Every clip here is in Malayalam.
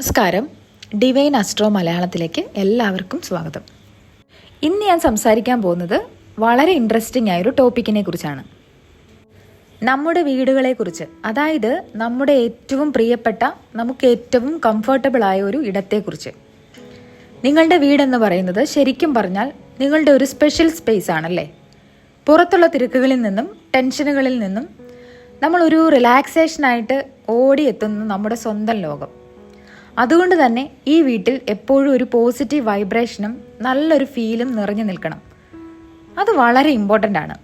നമസ്കാരം. ഡിവൈൻ അസ്ട്രോ മലയാളത്തിലേക്ക് എല്ലാവർക്കും സ്വാഗതം. ഇന്ന് ഞാൻ സംസാരിക്കാൻ പോകുന്നത് വളരെ ഇൻട്രസ്റ്റിംഗ് ആയൊരു ടോപ്പിക്കിനെ കുറിച്ചാണ്. നമ്മുടെ വീടുകളെക്കുറിച്ച്, അതായത് നമ്മുടെ ഏറ്റവും പ്രിയപ്പെട്ട, നമുക്ക് ഏറ്റവും കംഫർട്ടബിൾ ആയ ഒരു ഇടത്തെക്കുറിച്ച്. നിങ്ങളുടെ വീടെന്ന് പറയുന്നത് ശരിക്കും പറഞ്ഞാൽ നിങ്ങളുടെ ഒരു സ്പെഷ്യൽ സ്പേസ് ആണല്ലേ. പുറത്തുള്ള തിരക്കുകളിൽ നിന്നും ടെൻഷനുകളിൽ നിന്നും നമ്മളൊരു റിലാക്സേഷനായിട്ട് ഓടിയെത്തുന്ന നമ്മുടെ സ്വന്തം ലോകം. അതുകൊണ്ട് തന്നെ ഈ വീട്ടിൽ എപ്പോഴും ഒരു പോസിറ്റീവ് വൈബ്രേഷനും നല്ലൊരു ഫീലും നിറഞ്ഞു നിൽക്കണം. അത് വളരെ ഇമ്പോർട്ടൻ്റ് ആണ്.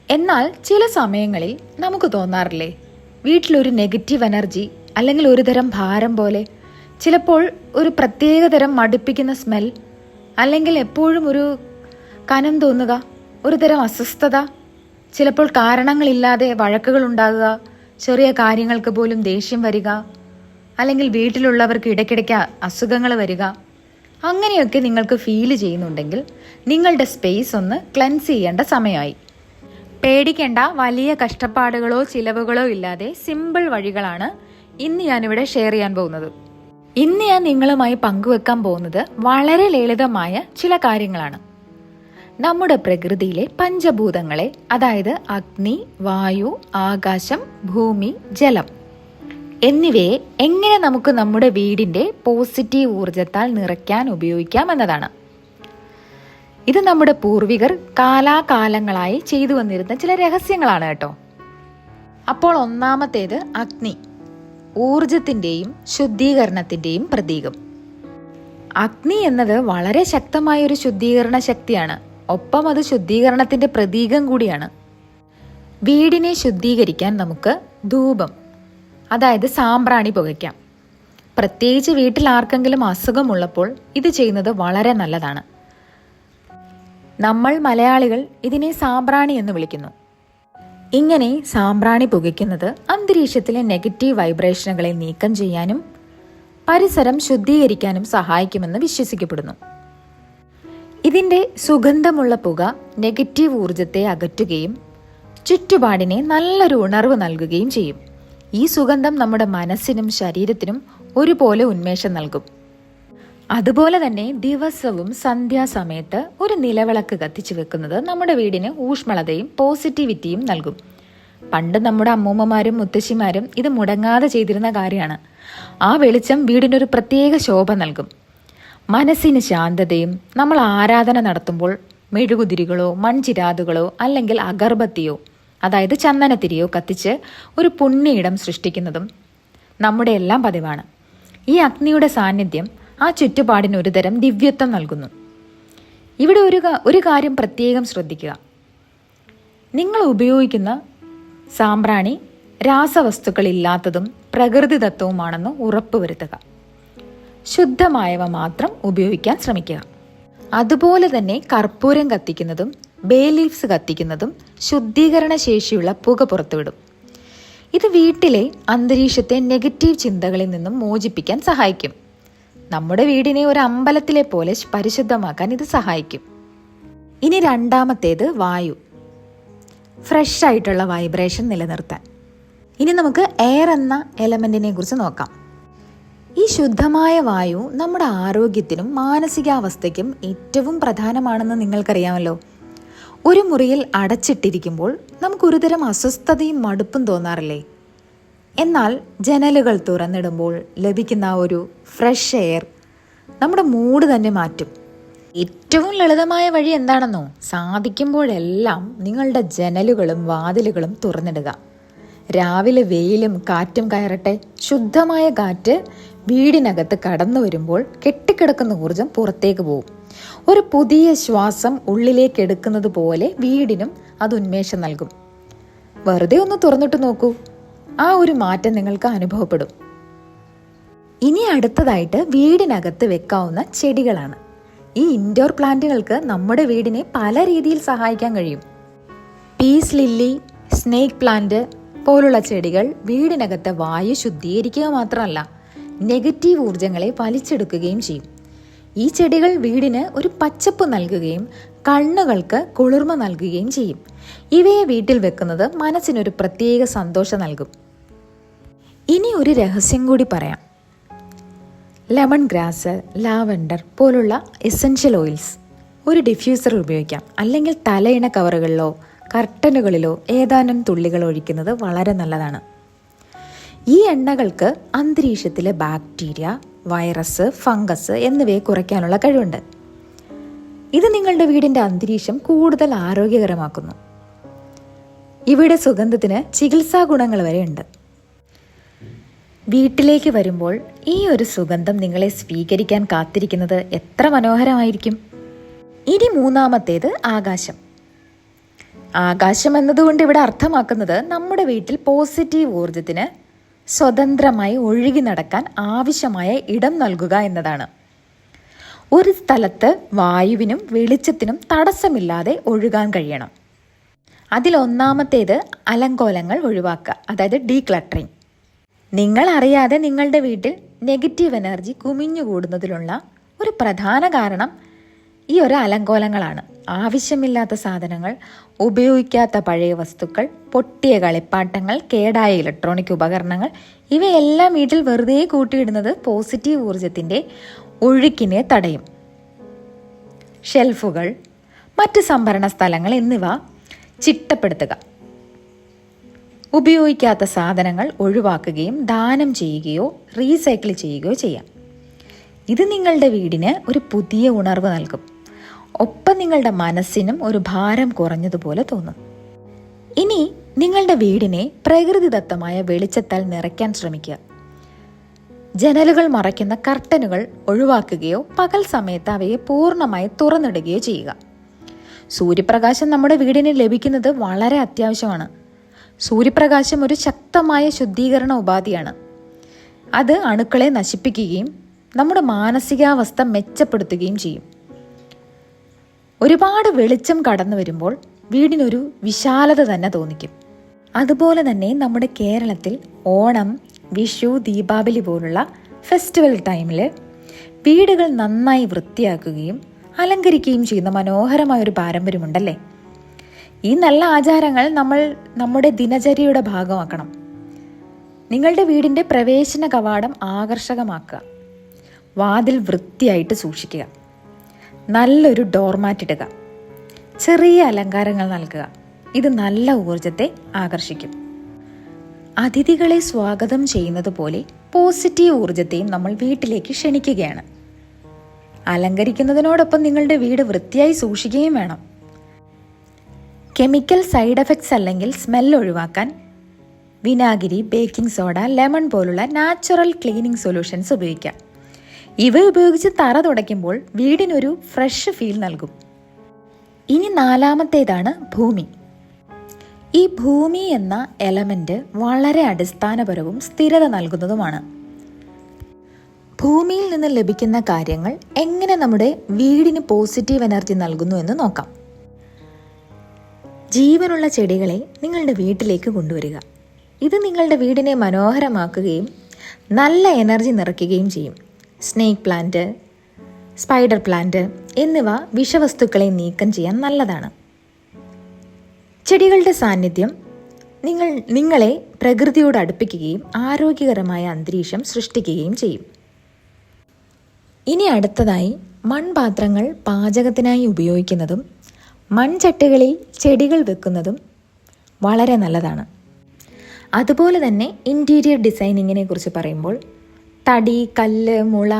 എന്നാൽ ചില സമയങ്ങളിൽ നമുക്ക് തോന്നാറില്ലേ, വീട്ടിലൊരു നെഗറ്റീവ് എനർജി അല്ലെങ്കിൽ ഒരു തരം ഭാരം പോലെ, ചിലപ്പോൾ ഒരു പ്രത്യേകതരം മടുപ്പിക്കുന്ന സ്മെൽ, അല്ലെങ്കിൽ എപ്പോഴും ഒരു കനം തോന്നുക, ഒരു തരം അസ്വസ്ഥത, ചിലപ്പോൾ കാരണങ്ങളില്ലാതെ വഴക്കുകൾ ഉണ്ടാകുക, ചെറിയ കാര്യങ്ങൾക്ക് പോലും ദേഷ്യം വരിക, അല്ലെങ്കിൽ വീട്ടിലുള്ളവർക്ക് ഇടയ്ക്കിടയ്ക്ക് അസുഖങ്ങൾ വരിക. അങ്ങനെയൊക്കെ നിങ്ങൾക്ക് ഫീൽ ചെയ്യുന്നുണ്ടെങ്കിൽ നിങ്ങളുടെ സ്പേസ് ഒന്ന് ക്ലെൻസ് ചെയ്യേണ്ട സമയമായി. പേടിക്കേണ്ട, വലിയ കഷ്ടപ്പാടുകളോ ചിലവുകളോ ഇല്ലാതെ സിമ്പിൾ വഴികളാണ് ഇന്ന് ഞാനിവിടെ ഷെയർ ചെയ്യാൻ പോകുന്നത്. ഇന്ന് ഞാൻ നിങ്ങളുമായി പങ്കുവെക്കാൻ പോകുന്നത് വളരെ ലളിതമായ ചില കാര്യങ്ങളാണ്. നമ്മുടെ പ്രകൃതിയിലെ പഞ്ചഭൂതങ്ങളെ, അതായത് അഗ്നി, വായു, ആകാശം, ഭൂമി, ജലം എന്നിവയെ എങ്ങനെ നമുക്ക് നമ്മുടെ വീടിന്റെ പോസിറ്റീവ് ഊർജത്താൽ നിറയ്ക്കാൻ ഉപയോഗിക്കാം എന്നതാണ്. ഇത് നമ്മുടെ പൂർവികർ കാലാകാലങ്ങളായി ചെയ്തു വന്നിരുന്ന ചില രഹസ്യങ്ങളാണ് കേട്ടോ. അപ്പോൾ ഒന്നാമത്തേത് അഗ്നി, ഊർജത്തിന്റെയും ശുദ്ധീകരണത്തിന്റെയും പ്രതീകം. അഗ്നി എന്നത് വളരെ ശക്തമായ ഒരു ശുദ്ധീകരണ ശക്തിയാണ്. ഒപ്പം അത് ശുദ്ധീകരണത്തിന്റെ പ്രതീകം കൂടിയാണ്. വീടിനെ ശുദ്ധീകരിക്കാൻ നമുക്ക് ധൂപം, അതായത് സാമ്പ്രാണി പുകയ്ക്കാം. പ്രത്യേകിച്ച് വീട്ടിൽ ആർക്കെങ്കിലും അസുഖമുള്ളപ്പോൾ ഇത് ചെയ്യുന്നത് വളരെ നല്ലതാണ്. നമ്മൾ മലയാളികൾ ഇതിനെ സാമ്പ്രാണി എന്ന് വിളിക്കുന്നു. ഇങ്ങനെ സാമ്പ്രാണി പുകയ്ക്കുന്നത് അന്തരീക്ഷത്തിലെ നെഗറ്റീവ് വൈബ്രേഷനുകളെ നീക്കം ചെയ്യാനും പരിസരം ശുദ്ധീകരിക്കാനും സഹായിക്കുമെന്ന് വിശ്വസിക്കപ്പെടുന്നു. ഇതിന്റെ സുഗന്ധമുള്ള പുക നെഗറ്റീവ് ഊർജത്തെ അകറ്റുകയും ചുറ്റുപാടിനെ നല്ലൊരു ഉണർവ് നൽകുകയും ചെയ്യും. ഈ സുഗന്ധം നമ്മുടെ മനസ്സിനും ശരീരത്തിനും ഒരുപോലെ ഉന്മേഷം നൽകും. അതുപോലെ തന്നെ ദിവസവും സന്ധ്യാസമയത്ത് ഒരു നിലവിളക്ക് കത്തിച്ചു വെക്കുന്നത് നമ്മുടെ വീടിന് ഊഷ്മളതയും പോസിറ്റിവിറ്റിയും നൽകും. പണ്ട് നമ്മുടെ അമ്മൂമ്മമാരും മുത്തശ്ശിമാരും ഇത് മുടങ്ങാതെ ചെയ്തിരുന്ന കാര്യമാണ്. ആ വെളിച്ചം വീടിനൊരു പ്രത്യേക ശോഭ നൽകും. മനസ്സിന് ശാന്തതയും. നമ്മൾ ആരാധന നടത്തുമ്പോൾ മെഴുകുതിരികളോ മൺചിരാതുകളോ അല്ലെങ്കിൽ അഗർബത്തിയോ, അതായത് ചന്ദനത്തിരിയോ കത്തിച്ച് ഒരു പുണ്യയിടം സൃഷ്ടിക്കുന്നതും നമ്മുടെ എല്ലാം പതിവാണ്. ഈ അഗ്നിയുടെ സാന്നിധ്യം ആ ചുറ്റുപാടിന് ഒരുതരം ദിവ്യത്വം നൽകുന്നു. ഇവിടെ ഒരു കാര്യം പ്രത്യേകം ശ്രദ്ധിക്കുക. നിങ്ങൾ ഉപയോഗിക്കുന്ന സാമ്പ്രാണി രാസവസ്തുക്കളില്ലാത്തതും പ്രകൃതിദത്തവുമാണെന്ന് ഉറപ്പുവരുത്തുക. ശുദ്ധമായവ മാത്രം ഉപയോഗിക്കാൻ ശ്രമിക്കുക. അതുപോലെ തന്നെ കർപ്പൂരം കത്തിക്കുന്നതും ബേ ലീവ്സ് കത്തിക്കുന്നതും ശുദ്ധീകരണ ശേഷിയുള്ള പുക പുറത്തുവിടും. ഇത് വീട്ടിലെ അന്തരീക്ഷത്തെ നെഗറ്റീവ് ചിന്തകളിൽ നിന്നും മോചിപ്പിക്കാൻ സഹായിക്കും. നമ്മുടെ വീടിനെ ഒരു അമ്പലത്തിലെ പോലെ പരിശുദ്ധമാക്കാൻ ഇത് സഹായിക്കും. ഇനി രണ്ടാമത്തേത് വായു, ഫ്രഷ് ആയിട്ടുള്ള വൈബ്രേഷൻ നിലനിർത്താൻ. ഇനി നമുക്ക് എയർ എന്ന എലമെന്റിനെ കുറിച്ച് നോക്കാം. ഈ ശുദ്ധമായ വായു നമ്മുടെ ആരോഗ്യത്തിനും മാനസികാവസ്ഥയ്ക്കും ഏറ്റവും പ്രധാനമാണെന്ന് നിങ്ങൾക്കറിയാമല്ലോ. ഒരു മുറിയിൽ അടച്ചിട്ടിരിക്കുമ്പോൾ നമുക്കൊരുതരം അസ്വസ്ഥതയും മടുപ്പും തോന്നാറില്ലേ? എന്നാൽ ജനലുകൾ തുറന്നിടുമ്പോൾ ലഭിക്കുന്ന ഒരു ഫ്രഷ് എയർ നമ്മുടെ മൂഡ് തന്നെ മാറ്റും. ഏറ്റവും ലളിതമായ വഴി എന്താണെന്നോ? സാധിക്കുമ്പോഴെല്ലാം നിങ്ങളുടെ ജനലുകളും വാതിലുകളും തുറന്നിടുക. രാവിലെ വെയിലും കാറ്റും കയറട്ടെ. ശുദ്ധമായ കാറ്റ് വീടിനകത്ത് കടന്നു വരുമ്പോൾ കെട്ടിക്കിടക്കുന്ന ഊർജം പുറത്തേക്ക് പോകും. ഒരു പുതിയ ശ്വാസം ഉള്ളിലേക്ക് എടുക്കുന്നത് പോലെ വീടിനും അത് ഉന്മേഷം നൽകും. വെറുതെ ഒന്ന് തുറന്നിട്ട് നോക്കൂ, ആ ഒരു മാറ്റം നിങ്ങൾക്ക് അനുഭവപ്പെടും. ഇനി അടുത്തതായിട്ട് വീടിനകത്ത് വെക്കാവുന്ന ചെടികളാണ്. ഈ ഇൻഡോർ പ്ലാന്റുകൾക്ക് നമ്മുടെ വീടിനെ പല രീതിയിൽ സഹായിക്കാൻ കഴിയും. പീസ് ലില്ലി, സ്നേക്ക് പ്ലാന്റ് പോലുള്ള ചെടികൾ വീടിനകത്തെ വായു ശുദ്ധീകരിക്കുക മാത്രമല്ല, നെഗറ്റീവ് ഊർജങ്ങളെ വലിച്ചെടുക്കുകയും ചെയ്യും. ഈ ചെടികൾ വീടിന് ഒരു പച്ചപ്പ് നൽകുകയും കണ്ണുകൾക്ക് കുളിർമ നൽകുകയും ചെയ്യും. ഇവയെ വീട്ടിൽ വെക്കുന്നത് മനസ്സിനൊരു പ്രത്യേക സന്തോഷം നൽകും. ഇനി ഒരു രഹസ്യം കൂടി പറയാം. ലെമൺ ഗ്രാസ്, ലാവൻഡർ പോലുള്ള എസൻഷ്യൽ ഓയിൽസ് ഒരു ഡിഫ്യൂസർ ഉപയോഗിക്കാം. അല്ലെങ്കിൽ തലയിണ കവറുകളിലോ കർട്ടനുകളിലോ ഏതാനും തുള്ളികൾ ഒഴിക്കുന്നത് വളരെ നല്ലതാണ്. ഈ എണ്ണകൾക്ക് അന്തരീക്ഷത്തിലെ ബാക്ടീരിയ, വൈറസ്, ഫംഗസ് എന്നിവയെ കുറയ്ക്കാനുള്ള കഴിവുണ്ട്. ഇത് നിങ്ങളുടെ വീടിൻ്റെ അന്തരീക്ഷം കൂടുതൽ ആരോഗ്യകരമാക്കുന്നു. ഇവിടെ സുഗന്ധത്തിന് ചികിത്സാ ഗുണങ്ങൾ വരെയുണ്ട്. വീട്ടിലേക്ക് വരുമ്പോൾ ഈ ഒരു സുഗന്ധം നിങ്ങളെ സ്വീകരിക്കാൻ കാത്തിരിക്കുന്നത് എത്ര മനോഹരമായിരിക്കും. ഇനി മൂന്നാമത്തേത് ആകാശം. ആകാശം എന്നതുകൊണ്ട് ഇവിടെ അർത്ഥമാക്കുന്നത് നമ്മുടെ വീട്ടിൽ പോസിറ്റീവ് ഊർജത്തിന് സ്വതന്ത്രമായി ഒഴുകി നടക്കാൻ ആവശ്യമായ ഇടം നൽകുക എന്നതാണ്. ഒരു സ്ഥലത്ത് വായുവിനും വെളിച്ചത്തിനും തടസ്സമില്ലാതെ ഒഴുകാൻ കഴിയണം. അതിലൊന്നാമത്തേത് അലങ്കോലങ്ങൾ ഒഴിവാക്കുക, അതായത് ഡീക്ലട്ടറിങ്. നിങ്ങൾ അറിയാതെ നിങ്ങളുടെ വീട്ടിൽ നെഗറ്റീവ് എനർജി കുമിഞ്ഞുകൂടുന്നതിലുള്ള ഒരു പ്രധാന കാരണം ഈ ഒരു അലങ്കോലങ്ങളാണ്. ആവശ്യമില്ലാത്ത സാധനങ്ങൾ, ഉപയോഗിക്കാത്ത പഴയ വസ്തുക്കൾ, പൊട്ടിയ കളിപ്പാട്ടങ്ങൾ, കേടായ ഇലക്ട്രോണിക് ഉപകരണങ്ങൾ ഇവയെല്ലാം വീട്ടിൽ വെറുതെ കൂട്ടിയിടുന്നത് പോസിറ്റീവ് ഊർജത്തിൻ്റെ ഒഴുക്കിനെ തടയും. ഷെൽഫുകൾ, മറ്റ് സംഭരണ സ്ഥലങ്ങൾ എന്നിവ ചിട്ടപ്പെടുത്തുക. ഉപയോഗിക്കാത്ത സാധനങ്ങൾ ഒഴിവാക്കുകയും ദാനം ചെയ്യുകയോ റീസൈക്കിൾ ചെയ്യുകയോ ചെയ്യാം. ഇത് നിങ്ങളുടെ വീടിന് ഒരു പുതിയ ഉണർവ് നൽകും. ഒപ്പം നിങ്ങളുടെ മനസ്സിനും ഒരു ഭാരം കുറഞ്ഞതുപോലെ തോന്നും. ഇനി നിങ്ങളുടെ വീടിനെ പ്രകൃതിദത്തമായ വെളിച്ചത്താൽ നിറയ്ക്കാൻ ശ്രമിക്കുക. ജനലുകൾ മറയ്ക്കുന്ന കർട്ടനുകൾ ഒഴിവാക്കുകയോ പകൽ സമയത്ത് അവയെ പൂർണ്ണമായി തുറന്നിടുകയോ ചെയ്യുക. സൂര്യപ്രകാശം നമ്മുടെ വീടിന് ലഭിക്കുന്നത് വളരെ അത്യാവശ്യമാണ്. സൂര്യപ്രകാശം ഒരു ശക്തമായ ശുദ്ധീകരണ ഉപാധിയാണ്. അത് അണുക്കളെ നശിപ്പിക്കുകയും നമ്മുടെ മാനസികാവസ്ഥ മെച്ചപ്പെടുത്തുകയും ചെയ്യും. ഒരുപാട് വെളിച്ചം കടന്നു വരുമ്പോൾ വീടിനൊരു വിശാലത തന്നെ തോന്നിക്കും. അതുപോലെ തന്നെ നമ്മുടെ കേരളത്തിൽ ഓണം, വിഷു, ദീപാവലി പോലുള്ള ഫെസ്റ്റിവൽ ടൈമിൽ വീടുകൾ നന്നായി വൃത്തിയാക്കുകയും അലങ്കരിക്കുകയും ചെയ്യുന്ന മനോഹരമായൊരു പാരമ്പര്യമുണ്ടല്ലേ. ഈ നല്ല ആചാരങ്ങൾ നമ്മൾ നമ്മുടെ ദിനചര്യയുടെ ഭാഗമാക്കണം. നിങ്ങളുടെ വീടിൻ്റെ പ്രവേശന കവാടം ആകർഷകമാക്കുക. വാതിൽ വൃത്തിയായിട്ട് സൂക്ഷിക്കുക. നല്ലൊരു ഡോർമാറ്റ് ഇടുക. ചെറിയ അലങ്കാരങ്ങൾ നൽകുക. ഇത് നല്ല ഊർജത്തെ ആകർഷിക്കും. അതിഥികളെ സ്വാഗതം ചെയ്യുന്നത് പോലെ പോസിറ്റീവ് ഊർജത്തെയും നമ്മൾ വീട്ടിലേക്ക് ക്ഷണിക്കുകയാണ്. അലങ്കരിക്കുന്നതിനോടൊപ്പം നിങ്ങളുടെ വീട് വൃത്തിയായി സൂക്ഷിക്കുകയും വേണം. കെമിക്കൽ സൈഡ് എഫക്ട്സ് അല്ലെങ്കിൽ സ്മെൽ ഒഴിവാക്കാൻ വിനാഗിരി, ബേക്കിംഗ് സോഡ, ലെമൺ പോലുള്ള നാച്ചുറൽ ക്ലീനിങ് സൊല്യൂഷൻസ് ഉപയോഗിക്കാം. ഇവ ഉപയോഗിച്ച് തറ തുടയ്ക്കുമ്പോൾ വീടിനൊരു ഫ്രഷ് ഫീൽ നൽകും. ഇനി നാലാമത്തേതാണ് ഭൂമി. ഈ ഭൂമി എന്ന എലമെന്റ് വളരെ അടിസ്ഥാനപരവും സ്ഥിരത നൽകുന്നതുമാണ്. ഭൂമിയിൽ നിന്ന് ലഭിക്കുന്ന കാര്യങ്ങൾ എങ്ങനെ നമ്മുടെ വീടിന് പോസിറ്റീവ് എനർജി നൽകുന്നു എന്ന് നോക്കാം. ജീവനുള്ള ചെടികളെ നിങ്ങളുടെ വീട്ടിലേക്ക് കൊണ്ടുവരിക. ഇത് നിങ്ങളുടെ വീടിനെ മനോഹരമാക്കുകയും നല്ല എനർജി നിറയ്ക്കുകയും ചെയ്യും. സ്നേക്ക് പ്ലാന്റ്, സ്പൈഡർ പ്ലാന്റ് എന്നിവ വിഷവസ്തുക്കളെ നീക്കം ചെയ്യാൻ നല്ലതാണ്. ചെടികളുടെ സാന്നിധ്യം നിങ്ങളെ പ്രകൃതിയോട് അടുപ്പിക്കുകയും ആരോഗ്യകരമായ അന്തരീക്ഷം സൃഷ്ടിക്കുകയും ചെയ്യും. ഇനി അടുത്തതായി മൺപാത്രങ്ങൾ പാചകത്തിനായി ഉപയോഗിക്കുന്നതും മൺചട്ടികളിൽ ചെടികൾ വെക്കുന്നതും വളരെ നല്ലതാണ്. അതുപോലെ തന്നെ ഇൻറ്റീരിയർ ഡിസൈനിങ്ങിനെ കുറിച്ച് പറയുമ്പോൾ തടി, കല്ല്, മുള,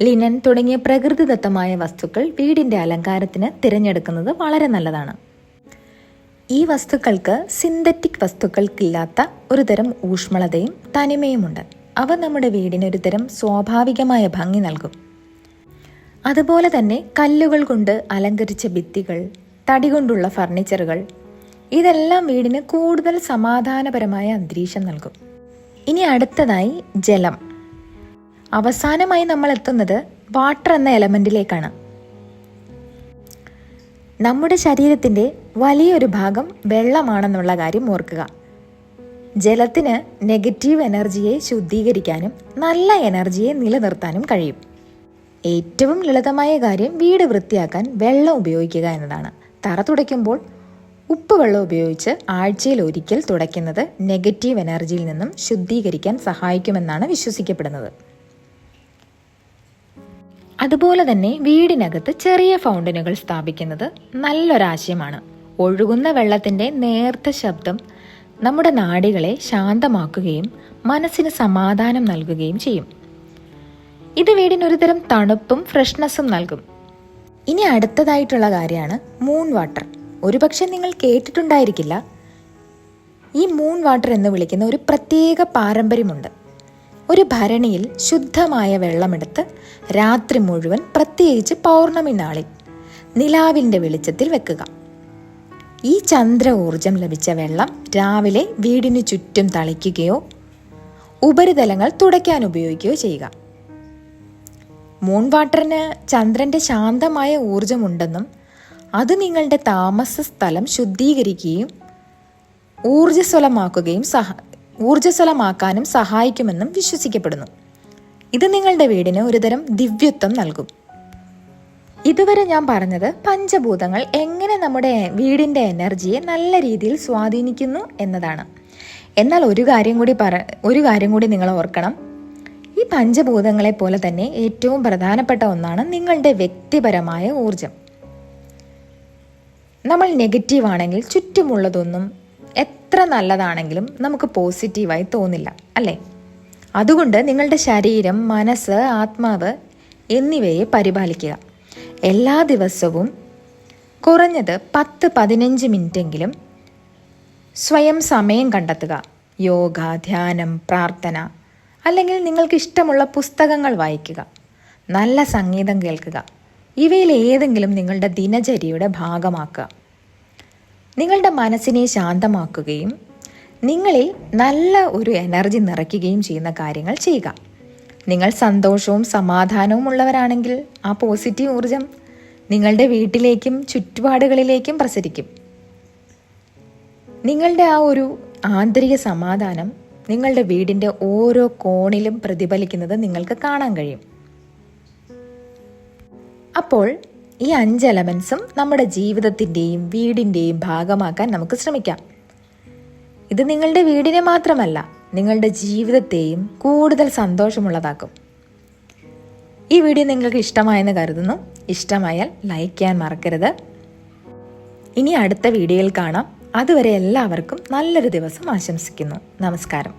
ലിനൻ തുടങ്ങിയ പ്രകൃതിദത്തമായ വസ്തുക്കൾ വീടിൻ്റെ അലങ്കാരത്തിന് തിരഞ്ഞെടുക്കുന്നത് വളരെ നല്ലതാണ്. ഈ വസ്തുക്കൾക്ക് സിന്തറ്റിക് വസ്തുക്കൾക്കില്ലാത്ത ഒരുതരം ഊഷ്മളതയും തനിമയുമുണ്ട്. അവ നമ്മുടെ വീടിന് ഒരുതരം സ്വാഭാവികമായ ഭംഗി നൽകും. അതുപോലെ തന്നെ കല്ലുകൾ കൊണ്ട് അലങ്കരിച്ച ഭിത്തികൾ, തടി കൊണ്ടുള്ള ഫർണിച്ചറുകൾ ഇതെല്ലാം വീടിന് കൂടുതൽ സമാധാനപരമായ അന്തരീക്ഷം നൽകും. ഇനി അടുത്തതായി ജലം. അവസാനമായി നമ്മൾ എത്തുന്നത് വാട്ടർ എന്ന എലമെന്റിലേക്കാണ്. നമ്മുടെ ശരീരത്തിൻ്റെ വലിയൊരു ഭാഗം വെള്ളമാണെന്നുള്ള കാര്യം ഓർക്കുക. ജലത്തിന് നെഗറ്റീവ് എനർജിയെ ശുദ്ധീകരിക്കാനും നല്ല എനർജിയെ നിലനിർത്താനും കഴിയും. ഏറ്റവും ലളിതമായ കാര്യം വീട് വൃത്തിയാക്കാൻ വെള്ളം ഉപയോഗിക്കുക എന്നതാണ്. തറ തുടയ്ക്കുമ്പോൾ ഉപ്പുവെള്ളം ഉപയോഗിച്ച് ആഴ്ചയിൽ ഒരിക്കൽ തുടയ്ക്കുന്നത് നെഗറ്റീവ് എനർജിയിൽ നിന്നും ശുദ്ധീകരിക്കാൻ സഹായിക്കുമെന്നാണ് വിശ്വസിക്കപ്പെടുന്നത്. അതുപോലെ തന്നെ വീടിനകത്ത് ചെറിയ ഫൗണ്ടനുകൾ സ്ഥാപിക്കുന്നത് നല്ലൊരാശയമാണ്. ഒഴുകുന്ന വെള്ളത്തിൻ്റെ നേർത്ത ശബ്ദം നമ്മുടെ നാഡികളെ ശാന്തമാക്കുകയും മനസ്സിന് സമാധാനം നൽകുകയും ചെയ്യും. ഇത് വീടിനൊരുതരം തണുപ്പും ഫ്രഷ്നെസ്സും നൽകും. ഇനി അടുത്തതായിട്ടുള്ള കാര്യമാണ് മൂൺ വാട്ടർ. ഒരുപക്ഷെ നിങ്ങൾ കേട്ടിട്ടുണ്ടായിരിക്കില്ല. ഈ മൂൺ വാട്ടർ എന്ന് വിളിക്കുന്ന ഒരു പ്രത്യേക പാരമ്പര്യമുണ്ട്. ഒരു ഭരണിയിൽ ശുദ്ധമായ വെള്ളമെടുത്ത് രാത്രി മുഴുവൻ, പ്രത്യേകിച്ച് പൗർണമി നാളിൽ നിലാവിൻ്റെ വെളിച്ചത്തിൽ വെക്കുക. ഈ ചന്ദ്ര ഊർജം ലഭിച്ച വെള്ളം രാവിലെ വീടിനു ചുറ്റും തളിക്കുകയോ ഉപരിതലങ്ങൾ തുടയ്ക്കാൻ ഉപയോഗിക്കുകയോ ചെയ്യുക. മൂൺ വാട്ടറിന് ചന്ദ്രന്റെ ശാന്തമായ ഊർജമുണ്ടെന്നും അത് നിങ്ങളുടെ താമസ സ്ഥലം ശുദ്ധീകരിക്കുകയും ഊർജ്ജസ്വലമാക്കാനും സഹായിക്കുമെന്നും വിശ്വസിക്കപ്പെടുന്നു. ഇത് നിങ്ങളുടെ വീടിന് ഒരുതരം ദിവ്യത്വം നൽകും. ഇതുവരെ ഞാൻ പറഞ്ഞത് പഞ്ചഭൂതങ്ങൾ എങ്ങനെ നമ്മുടെ വീടിൻ്റെ എനർജിയെ നല്ല രീതിയിൽ സ്വാധീനിക്കുന്നു എന്നതാണ്. എന്നാൽ ഒരു കാര്യം കൂടി നിങ്ങൾ ഓർക്കണം. ഈ പഞ്ചഭൂതങ്ങളെ പോലെ തന്നെ ഏറ്റവും പ്രധാനപ്പെട്ട ഒന്നാണ് നിങ്ങളുടെ വ്യക്തിപരമായ ഊർജം. നമ്മൾ നെഗറ്റീവ് ആണെങ്കിൽ ചുറ്റുമുള്ളതൊന്നും എത്ര നല്ലതാണെങ്കിലും നമുക്ക് പോസിറ്റീവായി തോന്നില്ല, അല്ലേ? അതുകൊണ്ട് നിങ്ങളുടെ ശരീരം, മനസ്സ്, ആത്മാവ് എന്നിവയെ പരിപാലിക്കുക. എല്ലാ ദിവസവും കുറഞ്ഞത് 10-15 മിനിറ്റെങ്കിലും സ്വയം സമയം കണ്ടെത്തുക. യോഗ, ധ്യാനം, പ്രാർത്ഥന, അല്ലെങ്കിൽ നിങ്ങൾക്ക് ഇഷ്ടമുള്ള പുസ്തകങ്ങൾ വായിക്കുക, നല്ല സംഗീതം കേൾക്കുക. ഇവയിൽ ഏതെങ്കിലും നിങ്ങളുടെ ദിനചര്യയുടെ ഭാഗമാക്കുക. നിങ്ങളുടെ മനസ്സിനെ ശാന്തമാക്കുകയും നിങ്ങളിൽ നല്ല ഒരു എനർജി നിറയ്ക്കുകയും ചെയ്യുന്ന കാര്യങ്ങൾ ചെയ്യുക. നിങ്ങൾ സന്തോഷവും സമാധാനവും ഉള്ളവരാണെങ്കിൽ ആ പോസിറ്റീവ് ഊർജം നിങ്ങളുടെ വീട്ടിലേക്കും ചുറ്റുപാടുകളിലേക്കും പ്രസരിക്കും. നിങ്ങളുടെ ആ ഒരു ആന്തരിക സമാധാനം നിങ്ങളുടെ വീടിൻ്റെ ഓരോ കോണിലും പ്രതിഫലിക്കുന്നത് നിങ്ങൾക്ക് കാണാൻ കഴിയും. അപ്പോൾ ഈ 5 എലമെൻസും നമ്മുടെ ജീവിതത്തിൻ്റെയും വീടിൻ്റെയും ഭാഗമാക്കാൻ നമുക്ക് ശ്രമിക്കാം. ഇത് നിങ്ങളുടെ വീടിനെ മാത്രമല്ല, നിങ്ങളുടെ ജീവിതത്തെയും കൂടുതൽ സന്തോഷമുള്ളതാക്കും. ഈ വീഡിയോ നിങ്ങൾക്ക് ഇഷ്ടമായെന്ന് കരുതുന്നു. ഇഷ്ടമായാൽ ലൈക്ക് ചെയ്യാൻ മറക്കരുത്. ഇനി അടുത്ത വീഡിയോയിൽ കാണാം. അതുവരെ എല്ലാവർക്കും നല്ലൊരു ദിവസം ആശംസിക്കുന്നു. നമസ്കാരം.